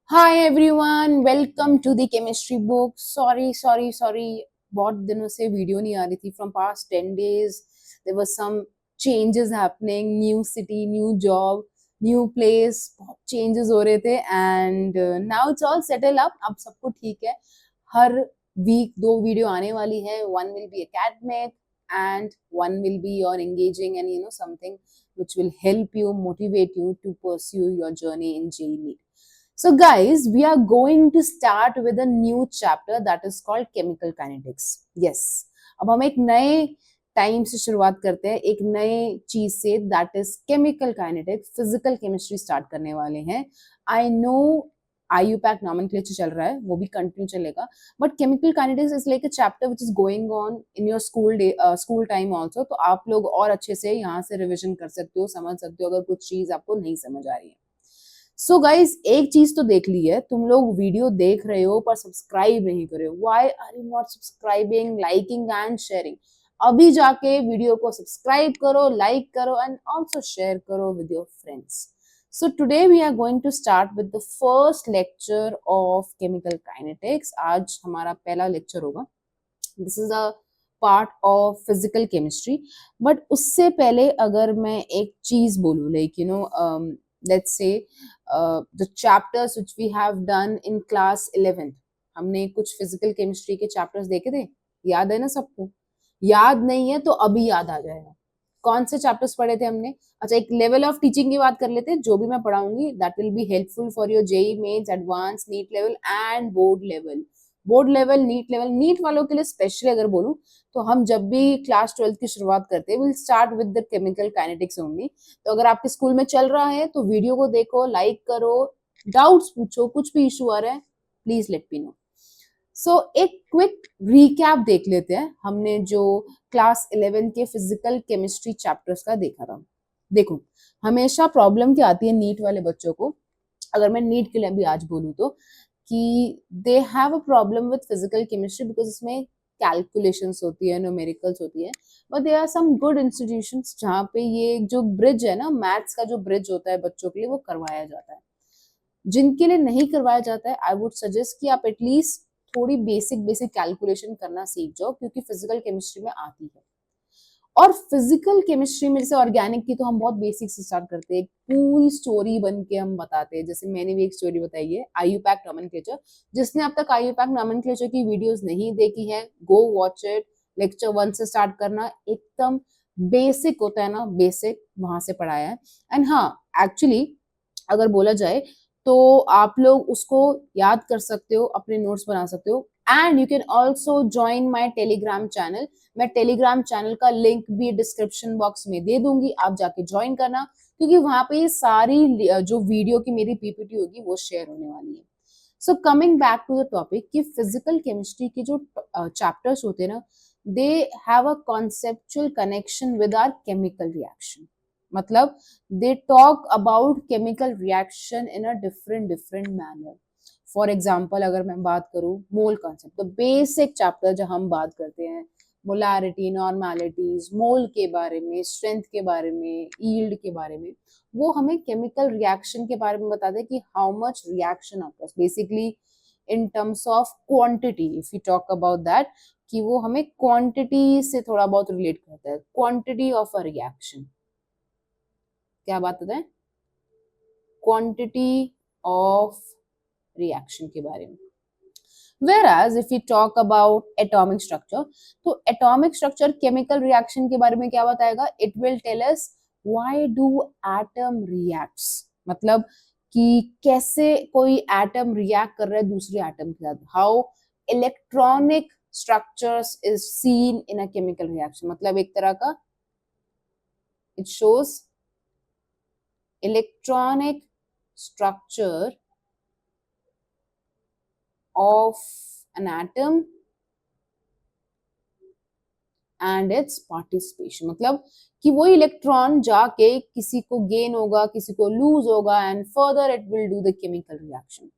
Hi everyone, welcome to the chemistry book. Sorry बहुत दिनों से वीडियो नहीं आ रही थी। From past 10 days there was some changes happening, new city, new job, new place, बहुत चेंजेस हो रहे थे and now it's all settle up. अब सब कुछ ठीक है। हर वीक 2 वीडियो आने वाली है। One will be academic and one will be your engaging and something which will help you, motivate you to pursue your journey in JEE. So guys, we are going to start with a new chapter that is called chemical kinetics. Yes. अब हम एक नए time से शुरुआत करते हैं, एक नए चीज से, that is chemical kinetics, physical chemistry start करने वाले हैं। आई नो IUPAC नॉमेनक्लेचर चल रहा है, वो भी कंटिन्यू चलेगा, but chemical kinetics is like a chapter which is going on in your school time also. तो आप लोग और अच्छे से यहाँ से रिविजन कर सकते हो, समझ सकते हो अगर कुछ चीज आपको नहीं समझ आ रही है। सो गाइज, एक चीज तो देख ली है, तुम लोग वीडियो देख रहे हो पर सब्सक्राइब नहीं कर रहे हो। Why are you not subscribing, liking and sharing? अभी जाके वीडियो को सब्सक्राइब करो, लाइक करो एंड ऑल्सो शेयर करो with your friends. So today we are going to start with the first lecture of chemical kinetics. आज हमारा पहला lecture होगा। This is a part of physical chemistry. But उससे पहले अगर मैं एक चीज बोलूँ, like let's say the chapters which we have done in class 11th, हमने कुछ physical chemistry के chapters देखे थे, याद है ना सबको? याद नहीं है तो अभी याद आ जाएगा। कौन से चैप्टर्स पढ़े थे हमने? अच्छा, एक लेवल ऑफ टीचिंग की बात कर लेते हैं। जो भी मैं पढ़ाऊंगी that will be helpful for your JEE mains, advance, NEET level and board level. Board level, NEET level, NEET वालों के लिए स्पेशली अगर बोलूं तो हम जब भी क्लास 12th की शुरुआत करते हैं, will start with the chemical kinetics only. तो अगर आपके स्कूल में चल रहा है तो वीडियो को देखो, लाइक करो, डाउट्स पूछो, कुछ भी इशू आ रहा है प्लीज लेट मी नो। सो एक क्विक रिकैप देख लेते हैं, हमने जो क्लास 11 के फिजिकल केमिस्ट्री चैप्टर्स का देखा था। देखो, हमेशा प्रॉब्लम क्या आती है नीट वाले बच्चों को, अगर मैं नीट के लिए भी आज बोलूँ तो, कि they have a problem with physical chemistry because इसमें कैलकुलेशंस होती है, न्यूमेरिकल्स होती है। But there are some good institutions जहाँ पे ये जो ब्रिज है ना, मैथ्स का जो ब्रिज होता है बच्चों के लिए, वो करवाया जाता है। जिनके लिए नहीं करवाया जाता है, आई वुड सजेस्ट कि आप एटलीस्ट थोड़ी बेसिक बेसिक कैलकुलेशन करना सीख जाओ, क्योंकि फिजिकल केमिस्ट्री में आती है। और फिजिकल केमिस्ट्री में जैसे ऑर्गेनिक की तो हम बहुत बेसिक से स्टार्ट करते हैं, पूरी स्टोरी बन के हम बताते हैं। जैसे मैंने भी एक स्टोरी बताई है, IUPAC नॉमेनक्लेचर। जिसने अब तक IUPAC नॉमेनक्लेचर की वीडियोस नहीं देखी है, गो वॉच इट। लेक्चर 1 से स्टार्ट करना, एकदम बेसिक होता है ना, बेसिक वहां से पढ़ाया है। एंड हाँ, एक्चुअली अगर बोला जाए तो आप लोग उसको याद कर सकते हो, अपने नोट्स बना सकते हो। And you can also join my Telegram channel. मैं टेलीग्राम चैनल का लिंक भी डिस्क्रिप्शन बॉक्स में दे दूंगी, आप जाके ज्वाइन करना, क्योंकि वहां पे ये सारी जो वीडियो की मेरी PPT होगी वो शेयर होने वाली है। So coming back to the topic, कि फिजिकल केमिस्ट्री के जो चैप्टर्स होते हैं ना, they have a conceptual connection with our chemical reaction. मतलब they talk about chemical reaction in a different manner. For example अगर मैं बात करूं मोल कॉन्सेप्ट, तो बेसिक चैप्टर जब हम बात करते हैं मोलारिटी, नॉर्मेलिटीज, मोल के बारे में, स्ट्रेंथ के बारे में, यील्ड के बारे में, वो हमें केमिकल रिएक्शन के बारे में बताते हैं कि how much reaction occurs basically in terms of quantity. If you talk about that, कि वो हमें क्वांटिटी से थोड़ा बहुत रिलेट करता है, क्वांटिटी ऑफ अ रिएक्शन। क्या बात होता है? क्वांटिटी ऑफ रिएक्शन के बारे में। Whereas if we talk about atomic structure, तो atomic structure chemical reaction के बारे में क्या बताएगा? It will tell us why do atom reacts, मतलब कि कैसे कोई एटम रिएक्ट कर रहा है दूसरे एटम के साथ। How electronic structures is seen in a chemical reaction, मतलब एक तरह का it shows electronic structure of an atom and its participation, मतलब कि वो इलेक्ट्रॉन जाके किसी को गेन होगा, किसी को लूज होगा, and further it will do the chemical reaction.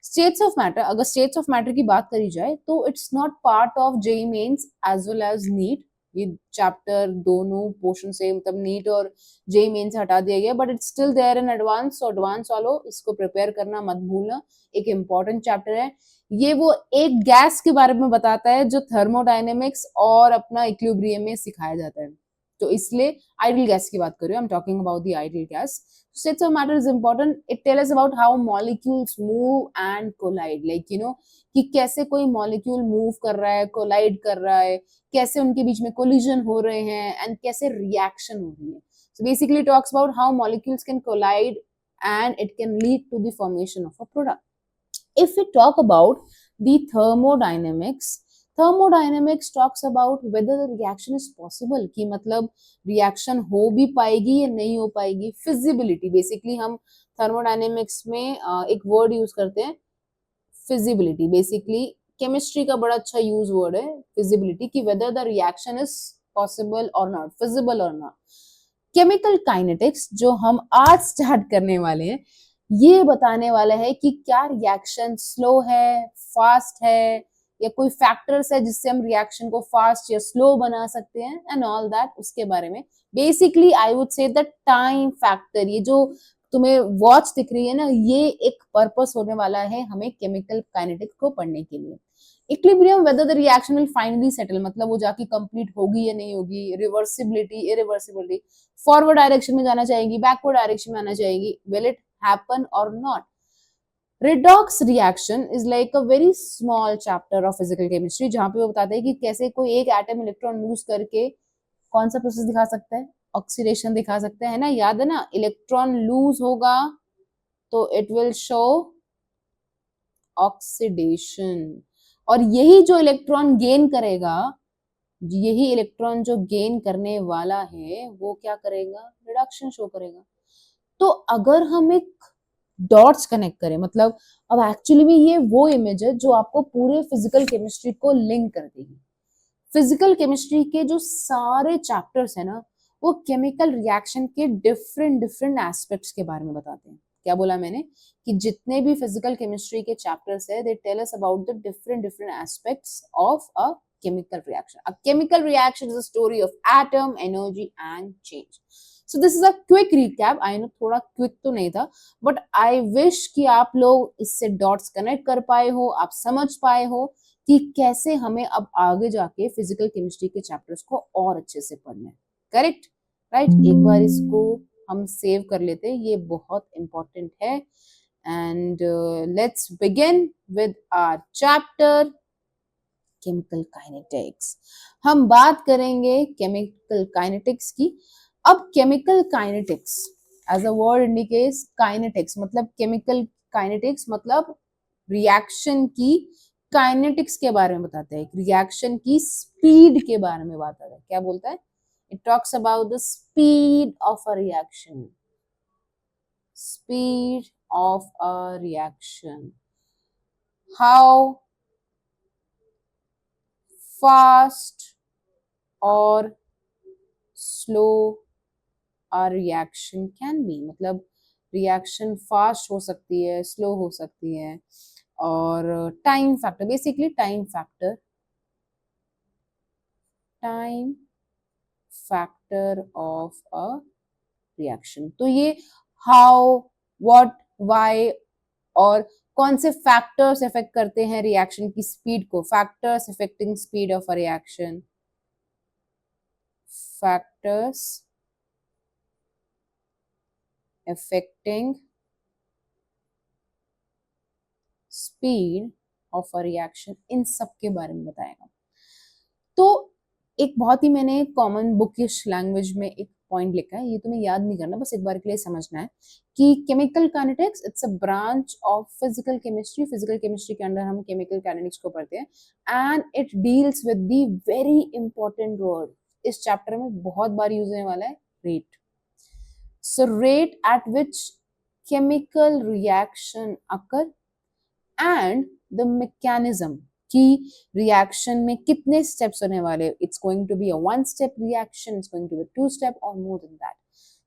States of matter, अगर स्टेट्स ऑफ मैटर की बात करी जाए तो it's not part of JEE Mains as well as NEET. ये चैप्टर दोनों पोर्शन से मतलब नीट और जेई मेन से हटा दिया गया, but it's still there in advance, so advance वालों इसको प्रिपेयर करना मत भूलना, एक इम्पॉर्टेंट चैप्टर है ये। वो एक गैस के बारे में बताता है जो थर्मोडायनेमिक्स और अपना इक्विलिब्रियम में सिखाया जाता है, तो इसलिए आइडियल गैस की बात कर रही हूँ, I am talking about the ideal gas. States of matter is important. It tells us about how molecules move and collide. Like कि कैसे कोई मॉलिक्यूल मूव कर रहा है, कोलाइड कर रहा है, कैसे उनके बीच में कोलिजन हो रहे हैं एंड कैसे रिएक्शन हो रही है. So basically talks about how molecules can collide and it can lead to the formation of a product. If we talk about the thermodynamics talks about whether the reaction is possible, कि मतलब reaction हो भी पाएगी या नहीं हो पाएगी. Feasibility, basically हम थर्मोडायनेमिक्स में एक वर्ड यूज करते हैं फिजिबिलिटी, बेसिकली केमिस्ट्री का बड़ा अच्छा यूज वर्ड है फिजिबिलिटी, कि whether the reaction is possible और नॉट, फिजिबल और नॉट. केमिकल काइनेटिक्स जो हम आज स्टार्ट करने वाले हैं ये बताने वाला है कि क्या रिएक्शन स्लो है, फास्ट है, या कोई फैक्टर्स है जिससे हम रिएक्शन को फास्ट या स्लो बना सकते हैं एंड ऑल दैट, उसके बारे में. Basically I would say the time factor, ये जो तुम्हें वॉच दिख रही है ना, ये एक पर्पस होने वाला है हमें केमिकल काइनेटिक्स को पढ़ने के लिए. Equilibrium, whether the reaction will finally settle, मतलब वो जाके कंप्लीट होगी या नहीं होगी. रिवर्सिबिलिटी, इरिवर्सिबिलिटी, फॉरवर्ड डायरेक्शन में जाना चाहेगी, बैकवर्ड डायरेक्शन में आना चाहेगी, will it happen or not. Redox reaction is like a very small chapter of physical chemistry, जहां पे वो बताते हैं कि कैसे कोई एक एटम इलेक्ट्रॉन लूज करके कौन सा प्रोसेस दिखा सकता है, ऑक्सीडेशन दिखा सकता है ना. याद है ना, इलेक्ट्रॉन लूज होगा तो इट विल शो ऑक्सीडेशन, और यही जो इलेक्ट्रॉन गेन करेगा, यही इलेक्ट्रॉन जो गेन करने वाला है वो क्या करेगा, रिडक्शन शो करेगा. तो अगर हम एक डॉट्स कनेक्ट करें, मतलब अब एक्चुअली में ये वो इमेज है जो आपको पूरे फिजिकल केमिस्ट्री को लिंक कर देगी. फिजिकल केमिस्ट्री के जो सारे चैप्टर्स है ना, वो केमिकल रिएक्शन के डिफरेंट डिफरेंट एस्पेक्ट्स के बारे में बताते हैं. क्या बोला मैंने, कि जितने भी फिजिकल केमिस्ट्री के चैप्टर्स है, they tell us about the different different aspects of a chemical reaction. A chemical reaction is a story of atom, energy and change. So this is a quick recap. I know थोड़ा quick तो नहीं था, but I wish कि आप लोग इससे dots connect कर पाए हो, आप समझ पाए हो कि कैसे हमें अब आगे जाके फिजिकल केमिस्ट्री के चैप्टर्स को और अच्छे से पढ़ना है. Correct, right. एक बार इसको हम सेव कर लेते हैं, ये बहुत इंपॉर्टेंट है. And let's begin with our chapter chemical kinetics. हम बात करेंगे केमिकल काइनेटिक्स की. अब chemical kinetics as a word indicates kinetics, मतलब केमिकल काइनेटिक्स मतलब रिएक्शन की काइनेटिक्स के बारे में बताते हैं, रिएक्शन की स्पीड के बारे में बात आता है. क्या बोलता है, it talks about the speed of a reaction, speed of a reaction, how fast or slow a reaction can be. मतलब रिएक्शन फास्ट हो सकती है, स्लो हो सकती है. और time factor, basically time factor of a reaction. तो ये हाउ, व्हाट, व्हाई और कौन से फैक्टर्स इफेक्ट करते हैं रिएक्शन की स्पीड को. Factors affecting speed of a reaction, factors affecting speed of a reaction, इन सब के बारे में बताएगा. तो एक बहुत ही मैंने कॉमन बुकिश लैंग्वेज में एक पॉइंट लिखा है, ये तुम्हें याद नहीं करना, बस एक बार के लिए समझना है कि chemical kinetics it's a branch of physical chemistry. Physical chemistry के अंदर हम केमिकल काइनेटिक्स को पढ़ते हैं and it deals with the very important word, इस चैप्टर में बहुत बार यूज होने वाला है, rate. So rate at which chemical reaction occur and the mechanism, कि रिएक्शन में कितने स्टेप्स होने वाले. It's going to be a one step reaction, it's going to be to step और more than that.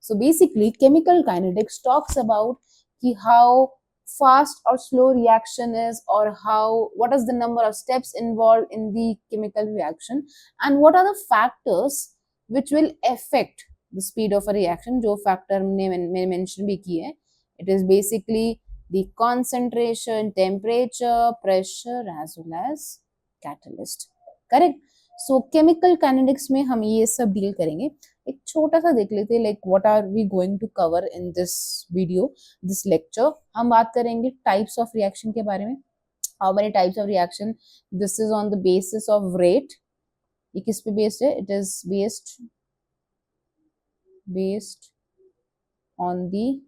So basically chemical kinetics talks about कि how fast or slow reaction is, or how, what is the number of steps involved in the chemical reaction, and what are the factors which will affect the speed of a reaction. जो factor मैंने mention भी की है, it is basically the concentration, temperature, pressure as well as catalyst. Correct? So chemical kinetics में हम ये सब deal करेंगे. एक छोटा सा देख लेते हैं, like what are we going to cover in this video, this lecture. हम बात करेंगे टाइप्स ऑफ रिएक्शन के बारे में. How many types of reaction, this is on the basis of rate. ये किस पे बेस्ड है? It is based on the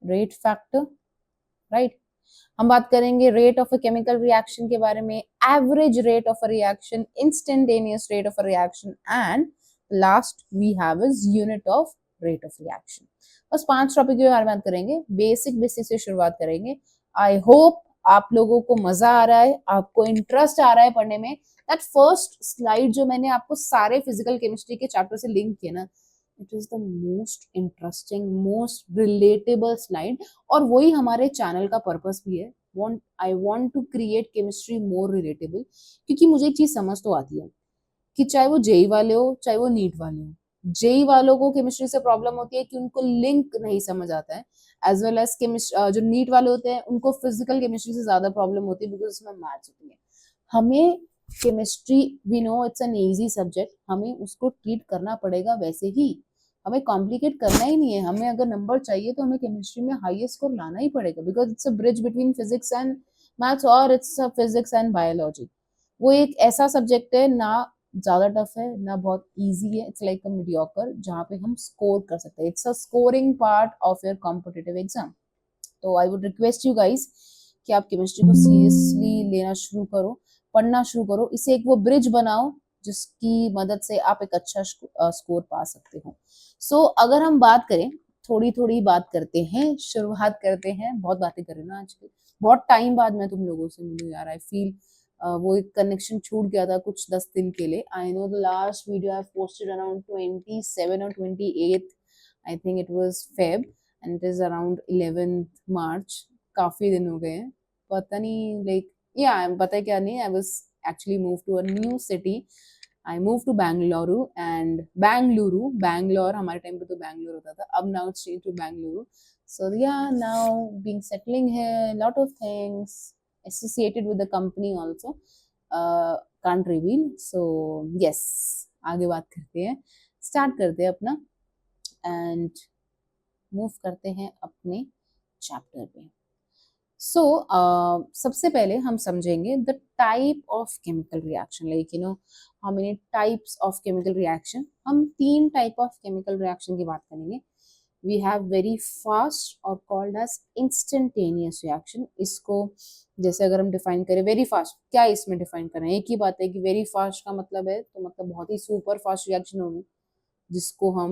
rate factor, right. हम बात करेंगे rate of a chemical reaction के बारे में, average rate of a reaction, instantaneous rate of a reaction, and last we have is unit of rate of reaction. बस 5 topic के बारे में बात करेंगे. बेसिक से शुरुआत करेंगे. आई होप आप लोगों को मजा आ रहा है, आपको इंटरेस्ट आ रहा है पढ़ने में. दैट फर्स्ट स्लाइड जो मैंने आपको सारे फिजिकल केमिस्ट्री के चैप्टर से लिंक किया ना, it is the most interesting, most relatable slide. और वही हमारे चैनल का पर्पस भी है. I want to create chemistry more relatable. क्योंकि मुझे एक चीज समझ तो आती है कि चाहे वो जेई वाले हो, चाहे वो नीट वाले हो, जेई वालों को केमिस्ट्री से प्रॉब्लम होती है कि उनको लिंक नहीं समझ आता है, एज वेल एज केमिस्ट्री जो नीट वाले होते हैं उनको फिजिकल केमिस्ट्री से ज्यादा प्रॉब्लम होती है, बिकॉज उसमें मैथ्स होती है. हमें chemistry, we know it's an easy subject, हमें उसको ट्रीट करना पड़ेगा वैसे ही. हमें कॉम्प्लिकेट करना ही नहीं है. हमें अगर नंबर चाहिए तो हमें केमिस्ट्री में हाईएस्ट स्कोर लाना ही पड़ेगा, because it's a bridge between physics and maths, और it's a physics and biology. वो एक ऐसा सब्जेक्ट है, ना ज्यादा टफ है ना बहुत इजी है. इट्स लाइक अ मीडियोकर जहाँ पे हम स्कोर कर सकते हैं. It's a scoring part of your competitive exam. तो I would request you guys कि आप केमिस्ट्री को सीरियसली लेना शुरू करो, पढ़ना शुरू करो. इसे एक वो ब्रिज बनाओ जिसकी मदद से आप एक अच्छा स्कोर पा सकते हो. सो अगर हम बात करें, थोड़ी थोड़ी बात करते हैं, शुरुआत करते हैं. बहुत बातें कर रहे ना आजकल, बहुत टाइम बाद मैं तुम लोगों से मिलूं यार. आई फील वो एक कनेक्शन छूट गया था कुछ 10 दिन के लिए. I know the last video I posted around 27 और 28, I think it was Feb, and it is around 11th मार्च. काफी दिन हो गए हैं. पता नहीं, लाइक या पता है क्या नहीं, I was actually move to a new city. I move to Bengaluru, and Bangalore हमारे टाइम पे तो बैंगलोर होता था, अब now it's change to Bengaluru. So yeah, now being settling here, lot of things associated with the company also can't reveal. So yes, आगे बात करते हैं, स्टार्ट करते हैं अपना एंड मूव करते हैं अपने चैप्टर पे. सो सबसे पहले हम समझेंगे the type of chemical reaction, like you know how many types of chemical reaction. हम 3 टाइप ऑफ केमिकल रिएक्शन की बात करेंगे. We have very fast or called as instantaneous reaction. इसको जैसे अगर हम डिफाइन करें वेरी फास्ट, क्या इसमें डिफाइन करें? एक ही बात है कि वेरी फास्ट का मतलब है तो मतलब बहुत ही सुपर फास्ट रिएक्शन होगी जिसको हम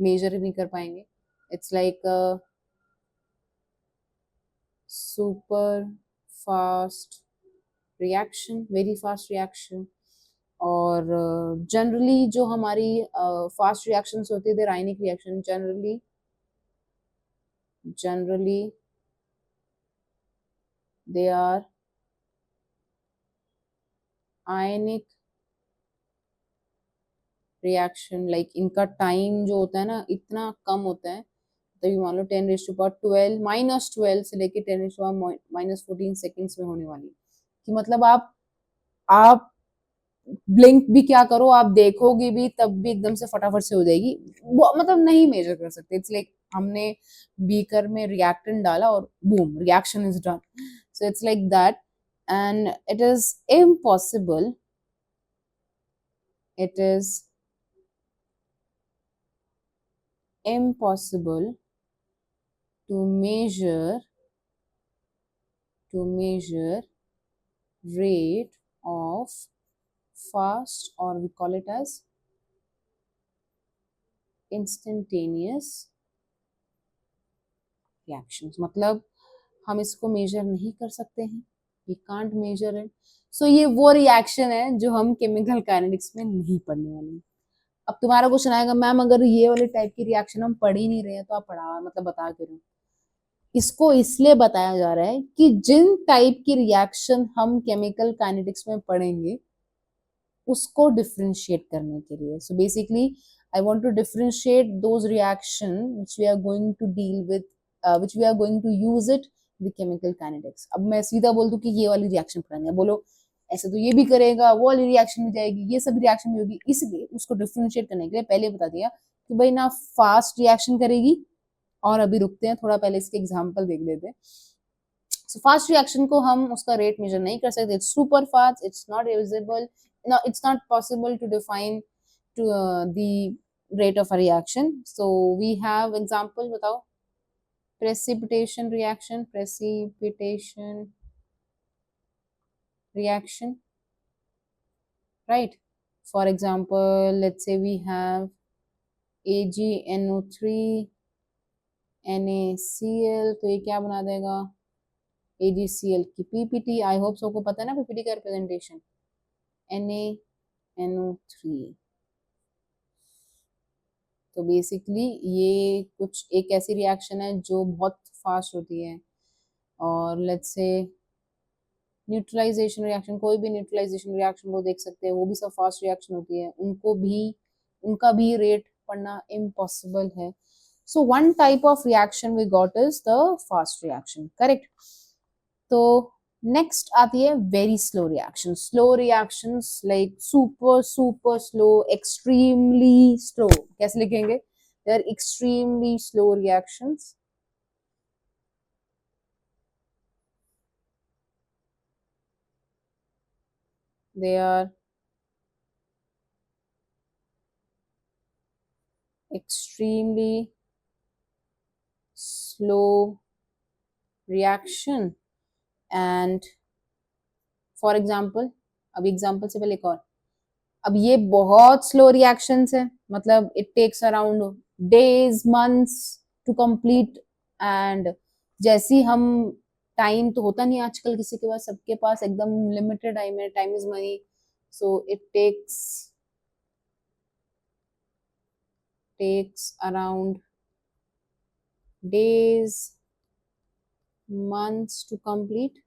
मेजर ही नहीं कर पाएंगे. It's like super fast reaction, very fast reaction. और जनरली जो हमारी फास्ट रिएक्शंस होती है, रासायनिक reaction, generally they are ionic reaction. Like इनका टाइम जो होता है ना इतना कम होता है, तभी मान लो 10⁻12 -12 से लेके 10⁻−14 सेकेंड्स में होने वाली. कि मतलब आप ब्लिंक भी क्या करो, आप देखोगे भी तब भी एकदम से फटाफट से हो जाएगी. वो मतलब नहीं मेजर कर सकते. इट्स लाइक हमने बीकर में रिएक्टेंट डाला और boom, reaction is done. So it's like that, and it is impossible, it is impossible to measure rate of fast, or we call it as instantaneous reactions. मतलब हम इसको major नहीं कर सकते हैं, we can't measure it. So ये वो reaction है जो हम केमिकल काइनेटिक्स में नहीं पढ़ने वाले हैं. अब तुम्हारा क्वेश्चन आएगा, मैम अगर ये वाले टाइप की रिएक्शन हम पढ़ ही नहीं रहे हैं तो आप पढ़ा मतलब बता क्यों रहे हो? इसको इसलिए बताया जा रहा है कि जिन टाइप की रिएक्शन हम केमिकल काइनेटिक्स में पढ़ेंगे उसको डिफरेंशिएट करने के लिए. So basically I want to differentiate those reaction which we are going to deal with, which we are going to use it with chemical kinetics. अब मैं सीधा बोल दूं कि ये वाली रिएक्शन पढ़ानी है, बोलो ऐसे तो ये भी करेगा, वो वाली रिएक्शन भी जाएगी, ये सब रिएक्शन भी होगी. इसलिए उसको डिफरेंशिएट करने के लिए पहले बता दिया कि भाई ना फास्ट रिएक्शन करेगी, और अभी रुकते हैं थोड़ा, पहले इसके एग्जांपल देख लेते हैं. सो फास्ट रिएक्शन को हम उसका रेट मेजर नहीं कर सकते. It's super fast, it's not visible, no, it's not possible to define to the rate of a reaction. So we have example, बताओ. Precipitation reaction, right? For example, let's say we have AgNO3 NaCl, तो ये क्या बना देगा? AgCl की PPT. I hope सबको पता है ना PPT का रिप्रेजेंटेशन. NaNO3. तो बेसिकली ये कुछ एक ऐसी रिएक्शन है जो बहुत फास्ट होती है. और लेट्स से न्यूट्रलाइजेशन रिएक्शन, कोई भी न्यूट्रलाइजेशन रिएक्शन को देख सकते हैं, वो भी सब फास्ट रिएक्शन होती है, उनका भी रेट पढ़ना इम्पॉसिबल है. So one type of reaction we got is the fast reaction, correct. तो नेक्स्ट आती है very slow reaction. Slow reactions like super super slow, extremely slow. कैसे लिखेंगे? They are extremely slow reactions. They are extremely slow reaction. And for example, अब example से पहले एक और. अब ये बहुत स्लो रिएक्शंस है, मतलब it takes around days months to complete. And जैसी हम, टाइम तो होता नहीं आजकल किसी के पास, सबके पास एकदम लिमिटेड टाइम है, time is money. So it takes around days, months to complete.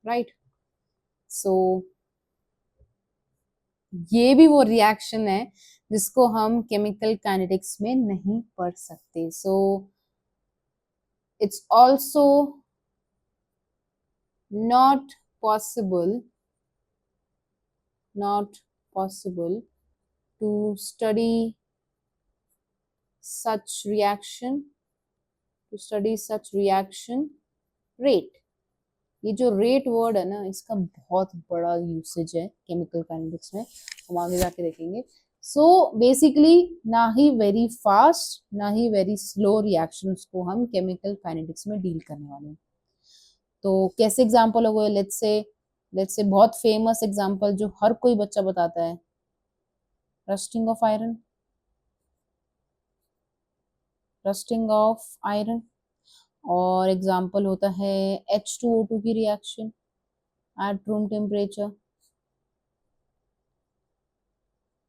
Right? So ये भी वो रिएक्शन है जिसको हम केमिकल काइनेटिक्स में नहीं पढ़ सकते. So it's also not possible to study such reaction rate. ये जो रेट वर्ड है ना, इसका बहुत बड़ा यूसेज है केमिकल काइनेटिक्स में, हम आगे जाके देखेंगे. सो बेसिकली ना ही वेरी फास्ट ना ही वेरी स्लो रिएक्शंस को हम केमिकल काइनेटिक्स में डील करने वाले हैं. तो कैसे एग्जांपल हो गए? लेट्स से बहुत फेमस एग्जांपल जो हर कोई बच्चा बताता है, रस्टिंग ऑफ आयरन. और एग्जांपल होता है H2O2 की reaction at room temperature,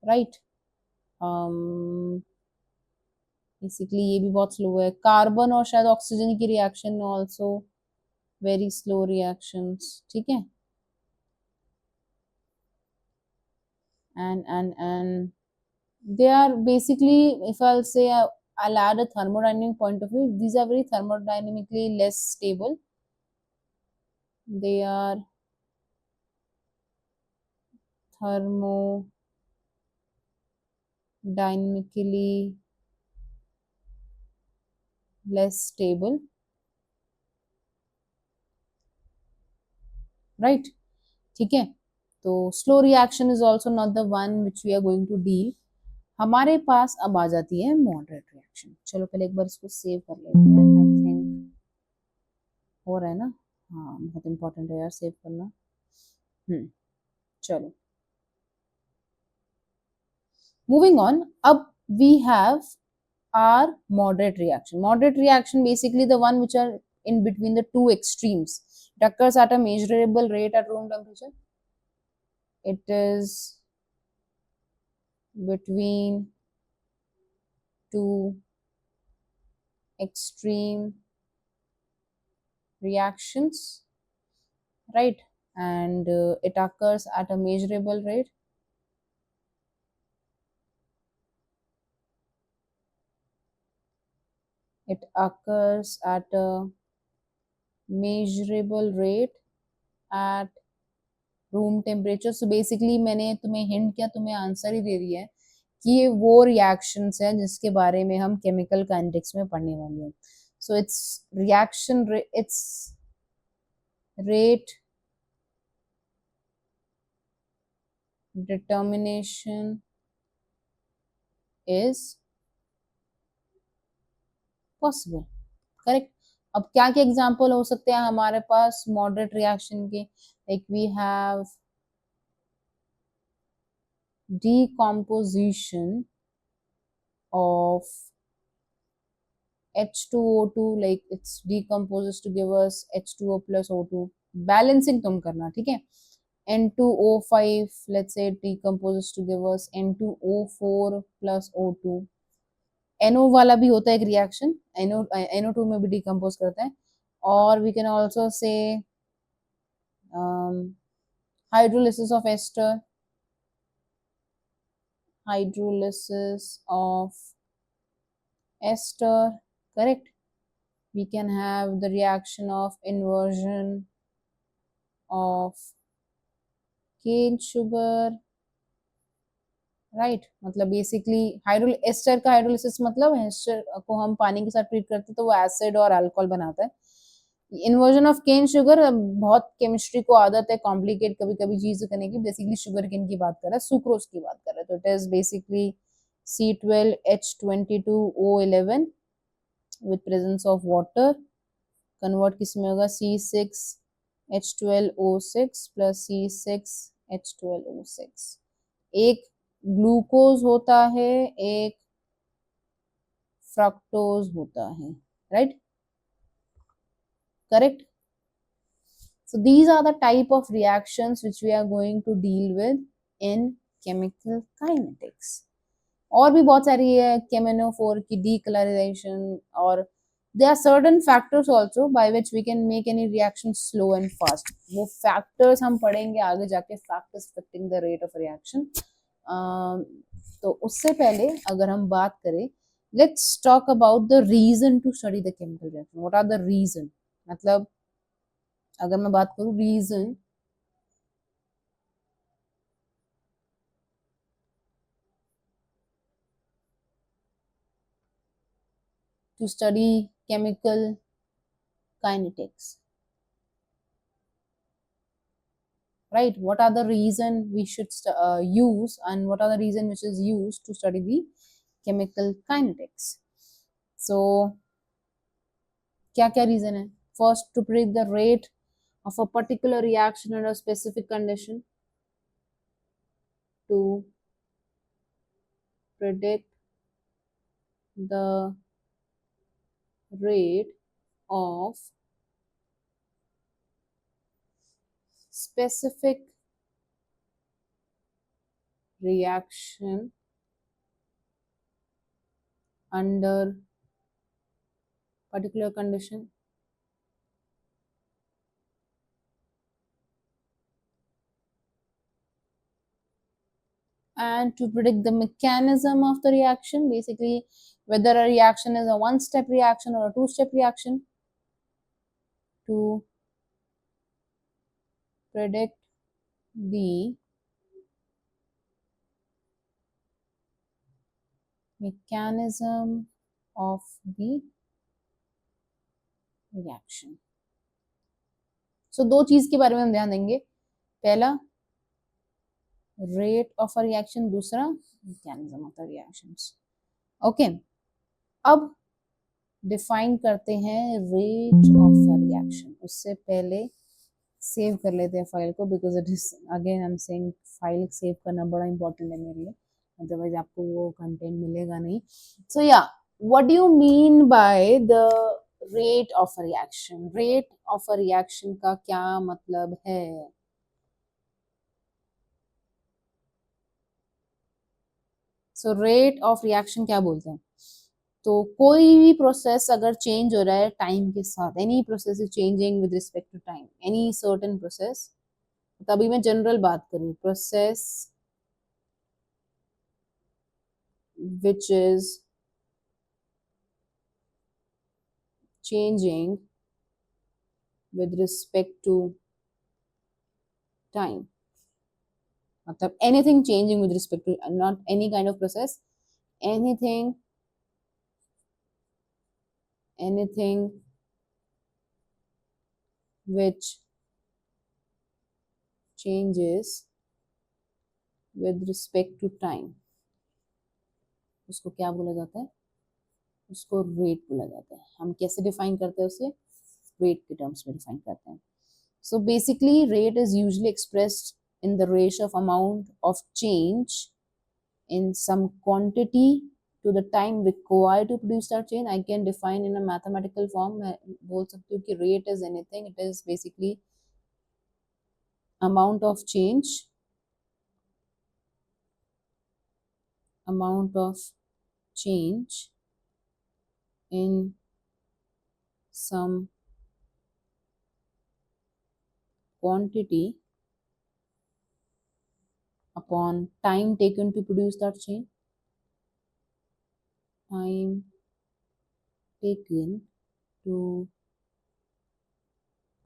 right. Basically ये भी बहुत स्लो है. कार्बन और शायद ऑक्सीजन की reaction also very slow reactions, ठीक है. and they are basically, if I'll say I'll add a thermodynamic point of view, these are very thermodynamically less stable. They are thermodynamically less stable, right? ठीक है. तो slow reaction is also not the one which we are going to deal. हमारे पास अब आ जाती है moderate reaction. चलो पहले एक बार इसको सेव कर लेते हैं. आई थिंक हो रहा है ना? हाँ, बहुत इंपॉर्टेंट है यार सेव करना. चलो मूविंग ऑन. अब we have our moderate reaction. Moderate reaction basically the one which are in between the two extremes. It occurs at a measurable rate at room temperature. It is between two extreme reactions, right? And it occurs at a measurable rate. It occurs at a measurable rate at room temperature. So basically मैंने तुम्हें hint किया, तुम्हें answer ही दे दिया है कि ये वो reactions हैं जिसके बारे में हम केमिकल काइनेटिक्स में पढ़ने वाले हैं. So it's reaction it's rate determination is possible. Correct. अब क्या क्या एग्जांपल हो सकते हैं हमारे पास मॉडरेट रिएक्शन के? Like we have decomposition of H2O2, like it's decomposes to give us H2O plus O2. Balancing तुम करना, ठीक है. N2O5, let's say decomposes to give us N2O4 plus O2. NO वाला भी होता है एक रिएक्शन, NO2 में भी डिकम्पोज करता है. और we can also say hydrolysis of ester, hydrolysis of ester, correct. We can have the reaction of inversion of cane sugar, right. मतलब बेसिकली एस्टर का हाइड्रोलिसिस मतलब एस्टर को हम पानी के साथ ट्रीट करते हैं तो वो एसिड और अल्कोहल बनाता है. इन्वर्जन ऑफ केन शुगर, बहुत केमिस्ट्री को आदत है कॉम्प्लिकेट कभी कभी चीज करने की. बेसिकली शुगर केन की बात कर रहा है, सुक्रोज की बात कर रहा है. तो it is basically C12H22O11 with presence of water. Convert किस में होगा? C6H12O6 plus C6H12O6. एक ग्लूकोज होता है, एक फ्रक्टोज होता है, right. Correct. So these are the type of reactions which we are going to deal with in chemical kinetics. और भी बहुत सारी है, KMnO4 की decolorization, और there are certain factors also by which we can make any reaction slow and fast. वो factors हम पढ़ेंगे आगे जाके, factors affecting the rate of reaction. तो उससे पहले अगर हम बात करें, let's talk about the reason to study the chemical reaction. What are the reason? मतलब अगर मैं बात करूं reason, to study chemical kinetics, right? What are the reason we should use, and what are the reason which is used to study the chemical kinetics? So क्या क्या reason है? First, to predict the rate of a particular reaction under a specific condition. To predict the rate of specific reaction under particular condition. And to predict the mechanism of the reaction, basically whether a reaction is a one-step reaction or a two-step reaction. To predict the mechanism of the reaction. So दो चीज के बारे में हम ध्यान देंगे, पहला rate of a reaction, दूसरा mechanism of the reactions. Okay, अब डिफाइन करते हैं रेट ऑफ अ रिएक्शन. उससे पहले सेव कर लेते हैं फाइल को, because it is again I am saying file save करना बड़ा इंपॉर्टेंट है मेरे लिए, अदरवाइज आपको वो कंटेंट मिलेगा नहीं. सो या, what do you mean by the rate of a reaction, rate of a reaction का क्या मतलब है? सो रेट ऑफ रिएक्शन क्या बोलते हैं? तो कोई भी प्रोसेस अगर चेंज हो रहा है टाइम के साथ, any process is changing with respect to time, any certain process, तभी मैं जनरल बात करूँ, process which is changing with respect to time, मतलब anything changing with respect to, not any kind of process, anything, anything which changes with respect to time, उसको क्या बोला जाता है? उसको रेट बोला जाता है। हम कैसे डिफाइन करते हैं उसे? रेट के टर्म्स में डिफाइन करते हैं। So basically, rate is usually expressed in the ratio of amount of change in some quantity to the time required to produce that change. I can define in a mathematical form. मैं बोल सकती हूँ कि rate is anything. It is basically amount of change, amount of change in some quantity upon time taken to produce that change. Time taken to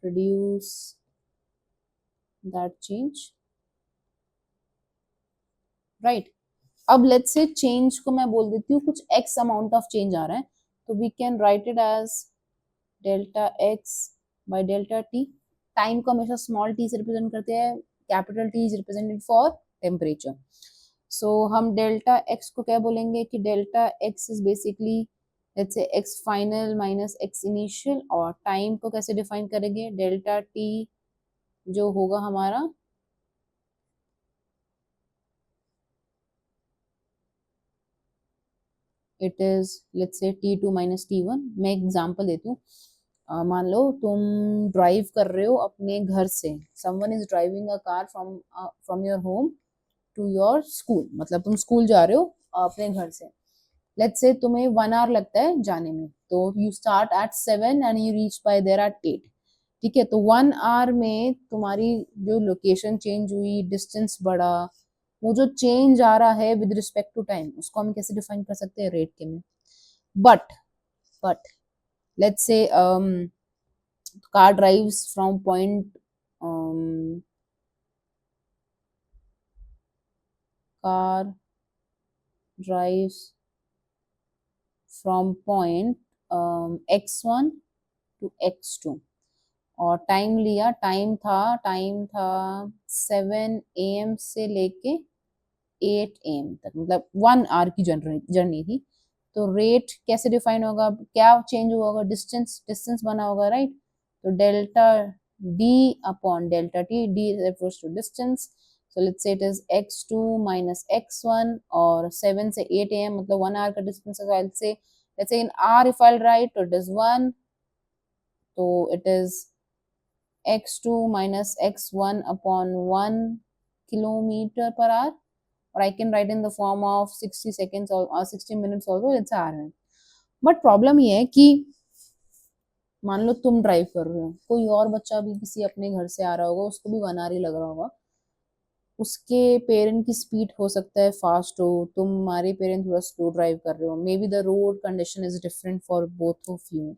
produce that change, right? अब let's say change को मैं बोल देती हूँ कुछ x amount of change आ रहा है, तो we can write it as delta x by delta t। Time को हमेशा स्मॉल t से रिप्रेजेंट करते हैं, capital T is represented for temperature. So हम डेल्टा x को क्या बोलेंगे कि delta x is basically let's say x final minus x initial, और टाइम को कैसे डिफाइन करेंगे? डेल्टा t जो होगा हमारा it is let's say T2 minus T1। मैं एग्जांपल देती हूँ, मान लो तुम ड्राइव कर रहे हो अपने घर से, someone is driving a car from from your home to your school, मतलब तुम स्कूल जा रहे हो अपने घर से। लेट्स से तुम्हें 1 आवर लगता है जाने में, तो you start at 7 and you reach by there at 8। ठीक है, तो 1 आवर में तुम्हारी जो लोकेशन चेंज हुई, डिस्टेंस बढ़ा, वो जो चेंज आ रहा है विद रिस्पेक्ट टू टाइम, उसको हम कैसे डिफाइन कर सकते हैं? रेट के में। But let's say car drives from point car drives from point x1 to x2, और टाइम था 7 AM से लेके 8 AM तक, मतलब 1 आवर की जर्नी थी। तो रेट कैसे डिफाइन होगा? क्या चेंज हुआ होगा? डिस्टेंस, डिस्टेंस बना होगा, राइट? तो delta D upon delta T, D refers to distance. So let's say it is x2 minus x1, और 7 से 8 AM मतलब 1 आवर का डिस्टेंस है। So I'll say, let's say in hour if I'll write, so it is 1, तो it is x2 minus x1 upon 1 kilometer per hour, or I can write in the form of 60 seconds or 60 minutes also, it's hour है। But problem ये है कि मान लो तुम drive कर रहे हो, कोई और बच्चा भी किसी अपने घर से आ रहा होगा, उसको भी 1 आवर ही लग रहा होगा, उसके पेरेंट की स्पीड हो सकता है फास्ट हो, तुम्हारे पेरेंट थोड़ा स्लो ड्राइव कर रहे हो, may be the road condition is different for both of you.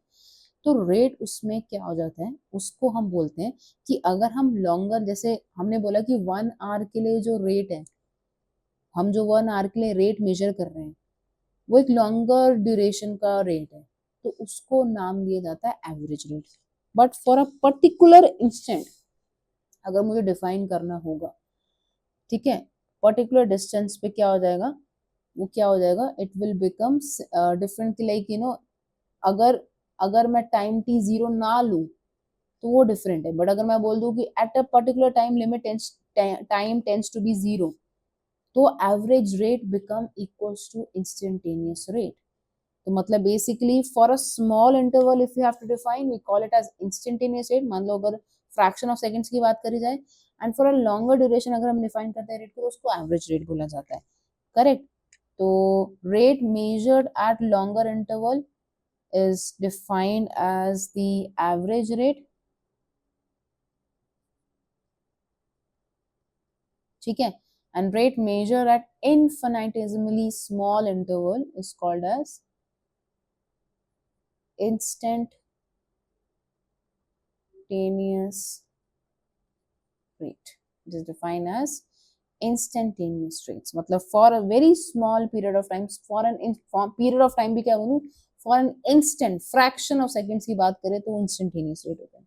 तो रेट उसमें क्या हो जाता है, उसको हम बोलते हैं कि अगर हम लॉन्गर, जैसे हमने बोला कि 1 आवर के लिए जो रेट है, हम जो 1 आवर के लिए रेट मेजर कर रहे हैं, वो एक लॉन्गर ड्यूरेशन का रेट है, तो उसको नाम दिया जाता है average rate. But for a particular instant अगर मुझे डिफाइन करना होगा, ठीक है, पर्टिकुलर डिस्टेंस पे क्या हो जाएगा, वो क्या हो जाएगा, it will become different, like you know, अगर अगर मैं टाइम टी जीरो ना लूँ तो वो डिफरेंट है, बट अगर मैं बोल दूं कि at a particular time limit time tends to be zero, तो average rate become equals to instantaneous rate. तो मतलब basically for a small interval if you have to define we call it as instantaneous rate, मान लो अगर fraction of seconds की बात करी जाए, and for a longer duration अगर हम डिफाइन करते हैं रेट को, उसको एवरेज रेट बोला जाता है, करेक्ट। तो rate measured eight longer interval is defined as the average rate, ठीक है, and rate measured at infinitesimally small interval is called as instantaneous rate. It is defined as instantaneous rates, मतलब for a very small period of time, for an period of time भी क्या बोलूं, for an instant fraction of seconds की बात करें तो instantaneous rate होता है,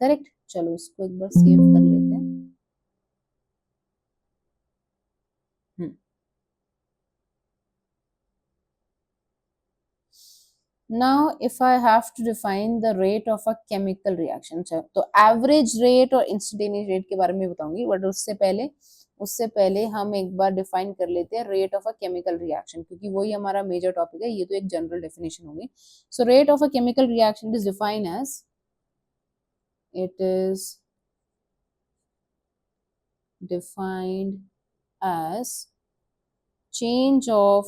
करेक्ट। चलो इसको एक बार सेव कर लेते हैं। Now, if I have to define the rate of a chemical reaction, तो average rate और instantaneous rate के बारे में बताऊंगी, बट उससे पहले हम एक बार डिफाइन कर लेते हैं rate of a chemical reaction, क्योंकि वही हमारा मेजर टॉपिक है, ये तो एक जनरल डेफिनेशन होगी। So rate of a chemical reaction is defined as, it is defined as change of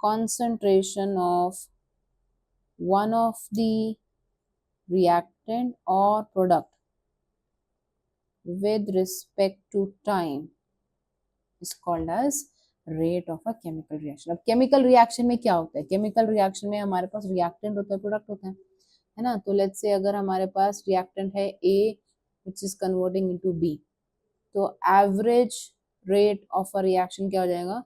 concentration of one of the reactant or product with respect to time is called as rate of a chemical reaction। अब chemical reaction में क्या होता है, chemical reaction में हमारे पास reactant होता है, product होता है ना। तो लेट्स से अगर हमारे पास reactant है A which is converting into B, तो average rate of a reaction क्या हो जाएगा,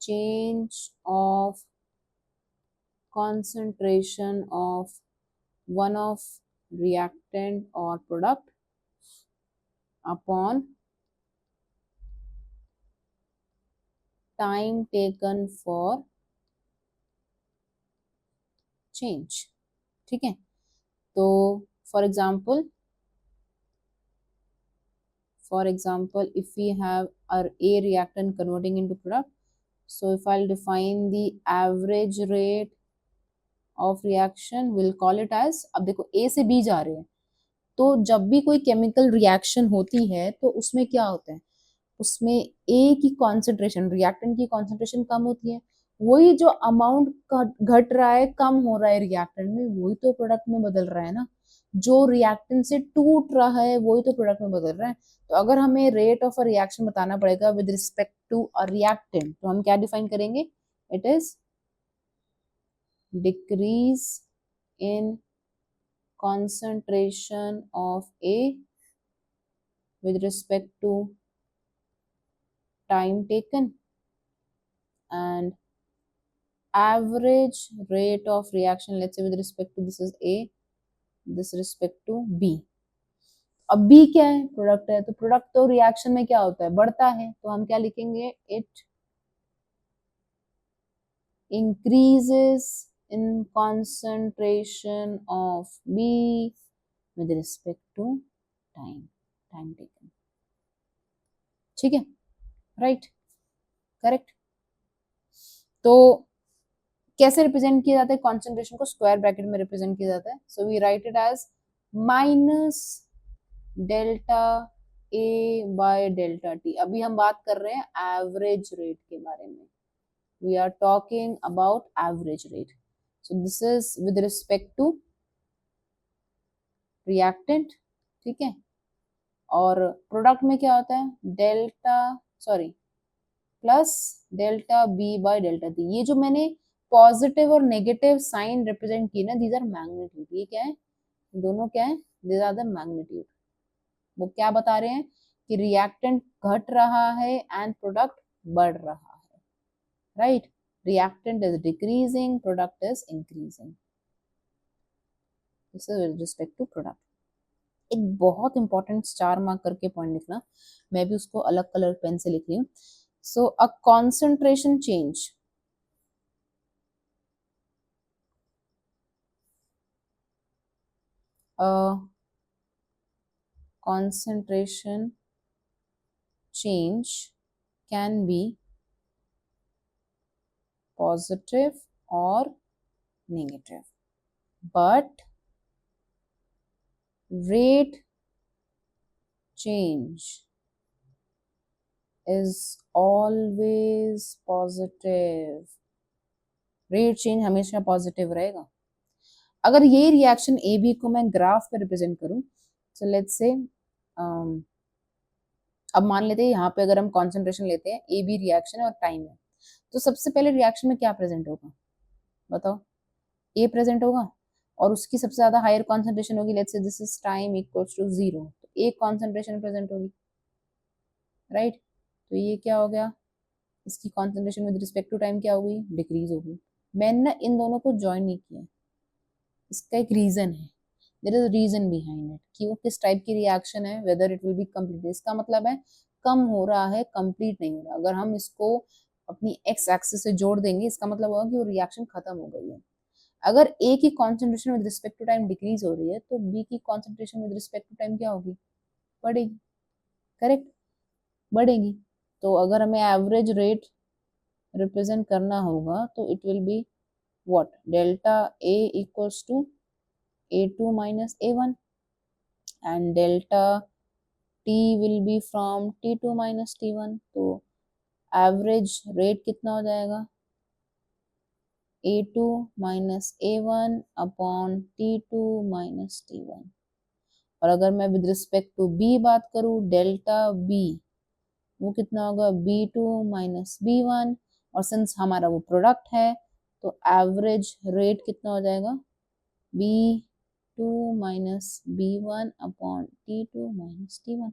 change of concentration of one of reactant or product upon time taken for change, ठीक है। तो for example if we have our A reactant converting into product, so if I'll define the average rate of reaction, we'll call it as, अब देखो A से B जा रहे हैं, तो जब भी कोई केमिकल रिएक्शन होती है तो उसमें क्या होता है, उसमें ए की कॉन्सेंट्रेशन, रिएक्टेंट की कॉन्सेंट्रेशन कम होती है, वही जो अमाउंट घट रहा है, कम हो रहा है रिएक्टेंट में, वही तो प्रोडक्ट में बदल रहा है ना। जो रिएक्टेंट से टूट रहा है वही तो प्रोडक्ट में बदल रहा है। तो अगर हमें रेट ऑफ अ रिएक्शन बताना पड़ेगा with respect to a reactant, तो हम क्या डिफाइन करेंगे, it is decrease in concentration of A with respect to time taken, and average rate of reaction, let's say with respect to this is A, this respect to B। अब B क्या है, product है, तो product तो reaction में क्या होता है, बढ़ता है, तो हम क्या लिखेंगे, it increases in concentration of B with respect to time taken, ठीक है, राइट, करेक्ट। तो कैसे रिप्रेजेंट किया जाता है कॉन्सेंट्रेशन को, स्क्वायर ब्रैकेट में रिप्रेजेंट किया जाता है। So we write it as minus delta A by delta T. अभी हम बात कर रहे हैं एवरेज रेट के बारे में, we are talking about average rate. So this is with respect to reactant, ठीक है, और प्रोडक्ट में क्या होता है, delta sorry plus delta B by delta T. ये जो मैंने पॉजिटिव और नेगेटिव साइन रिप्रेजेंट की ना, दीज आर मैग्नीट्यूड, ये क्या है, दोनों क्या है, दीज आर द मैग्नीट्यूड। वो क्या बता रहे हैं कि रिएक्टेंट घट रहा है एंड प्रोडक्ट बढ़ रहा है, right. Reactant is decreasing, product is increasing, this is with respect to product. एक बहुत इंपॉर्टेंट स्टार मार्क करके पॉइंट लिखना, मैं भी उसको अलग कलर पेन से लिख रही हूँ। So a concentration change, concentration change can be positive or negative, but rate change is always positive. Rate change हमेशा पॉजिटिव रहेगा. अगर ये रिएक्शन ए बी को मैं ग्राफ पे रिप्रेजेंट करूं, सो लेट्स से अब मान लेते हैं यहाँ पे अगर हम कॉन्सेंट्रेशन लेते हैं, ए बी रिएक्शन और टाइम है, तो सबसे पहले रिएक्शन में क्या प्रेजेंट होगा बताओ. ए प्रेजेंट होगा और उसकी सबसे ज्यादा हायर कॉन्सेंट्रेशन होगी. Let's say this is time equals to 0, तो ए कॉन्सेंट्रेशन प्रेजेंट होगी, राइट. तो ये क्या हो गया, इसकी concentration with respect to time क्या होगी, डिक्रीज होगी. मैंने ना इन दोनों को ज्वाइन नहीं किया, इसका एक रीजन है. There is reason behind it कि वो किस टाइप की रिएक्शन है, whether it will be complete. इसका मतलब है कम हो रहा है, कंप्लीट नहीं हो रहा. अगर हम इसको अपनी एक्स एक्सिस से जोड़ देंगे, इसका मतलब होगा कि वो रिएक्शन खत्म हो गई है. अगर ए की concentration with respect to time decrease हो रही है, तो बी की concentration with respect to time क्या होगी, बढ़ेगी. करेक्ट, बढ़ेगी. तो अगर हमें एवरेज रेट रिप्रेजेंट करना होगा, तो it will B what, delta A equals to A2 minus A1, and delta T will be from T2 minus T1. तो एवरेज रेट कितना हो जाएगा, A2 minus A1 upon T2 minus T1. और अगर मैं विद रिस्पेक्ट टू B बात करूँ, delta B वो कितना होगा, B2 minus B1, और सिंस हमारा वो प्रोडक्ट है, तो एवरेज रेट कितना हो जाएगा, B2 minus B1 upon T2 minus T1,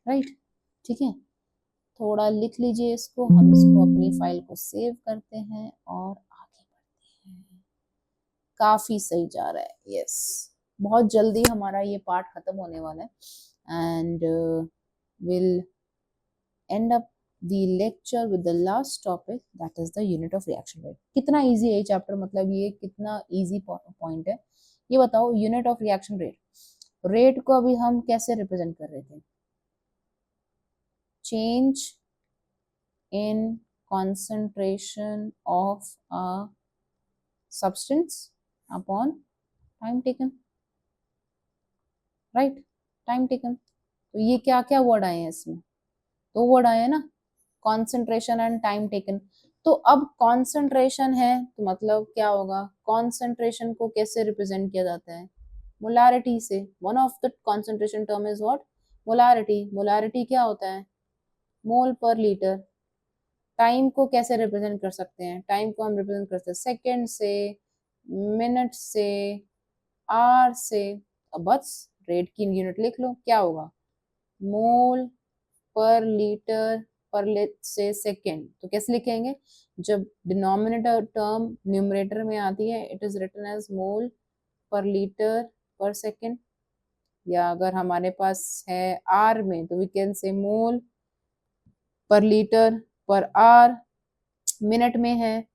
right. ठीक है, थोड़ा लिख लीजिए इसको. हम इसको अपनी फाइल को सेव करते हैं और आगे बढ़ते हैं. काफी सही जा रहा है, यस. बहुत जल्दी हमारा ये पार्ट खत्म होने वाला है and will and up the lecture with the last topic, that is the unit of reaction rate. कितना easy है ये चैप्टर, मतलब ये कितना easy पॉइंट है. ये बताओ, unit of reaction rate, rate को अभी हम कैसे रिप्रेजेंट कर रहे थे, change in concentration of a substance upon time taken, right, time taken. तो ये क्या क्या वर्ड आए हैं इसमें, दो वर्ड आए हैं ना, कॉन्सेंट्रेशन एंड टाइम टेकन. तो अब कॉन्सेंट्रेशन है तो मतलब क्या होगा, कॉन्सेंट्रेशन को कैसे रिप्रेजेंट किया जाता है, मोलारिटी से. One of the concentration term is what, molarity. Molarity क्या होता है, मोल पर लीटर. टाइम को कैसे रिप्रेजेंट कर सकते हैं, टाइम को हम रिप्रेजेंट करते हैं सेकेंड से, मिनट से, आवर से. अब बस रेट की यूनिट लिख लो, क्या होगा, मोल पर लीटर पर से सेकेंड. तो कैसे लिखेंगे, जब डिनोमिनेटर टर्म न्यूमरेटर में आती है, इट इज रिटन एज मोल पर लीटर पर सेकेंड. या अगर हमारे पास है आर में, तो वी कैन से मोल पर लीटर पर आर. मिनट में है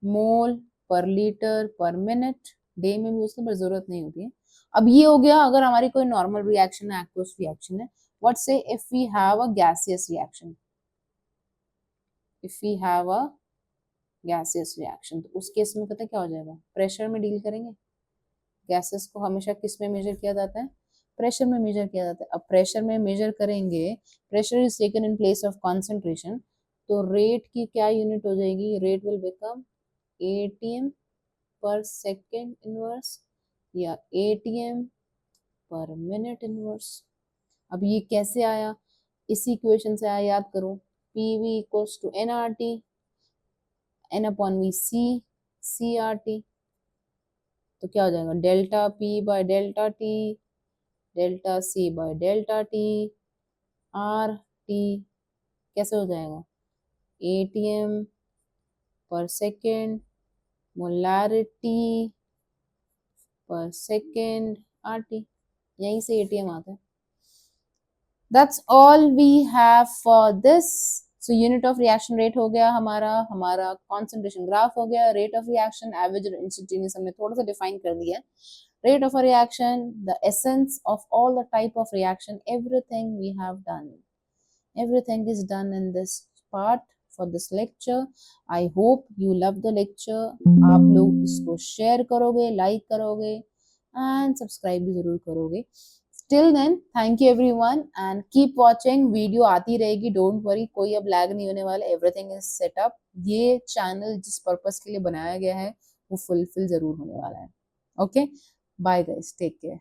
मोल पर लीटर पर मिनट. डे में भी उसमें पर जरूरत नहीं होती है. अब ये हो गया अगर हमारी कोई नॉर्मल रिएक्शन है, एक्वस रिएक्शन है. What say if we have a gaseous reaction, if we have a gaseous reaction, तो उस केस में पता क्या हो जाएगा, प्रेशर में डील करेंगे. गैसेस को हमेशा किस में मेजर किया जाता है, प्रेशर में मेजर किया जाता है. अब प्रेशर में मेजर करेंगे, pressure is taken in place of concentration, तो रेट की क्या यूनिट हो जाएगी, रेट विल बिकम ATM पर सेकेंड इनवर्स या ATM पर मिनट इनवर्स. अब ये कैसे आया, इसी इक्वेशन से आया, याद करो. PV equals to NRT, N upon V CRT. तो क्या हो जाएगा, delta P by delta T, delta C by delta T, RT कैसे हो जाएगा, ATM पर सेकेंड, मोलारिटी पर सेकेंड, RT. यहीं से ATM आता है. That's all we have for this. So unit of reaction rate हो गया हमारा, हमारा concentration graph हो गया, rate of reaction, average और instantaneous हमने थोड़ा सा define कर दिया. Rate of a reaction, the essence of all the type of reaction, everything we have done. Everything is done in this part for this lecture. I hope you love the lecture. आप लोग इसको share करोगे, like करोगे and subscribe भी जरूर करोगे. Till then, thank you everyone and keep watching. Video आती रहेगी, डोंट वरी, कोई अब लैग नहीं होने वाला. Everything is set up. ये चैनल जिस पर्पस के लिए बनाया गया है वो फुलफिल जरूर होने वाला है. Okay, bye guys, take care.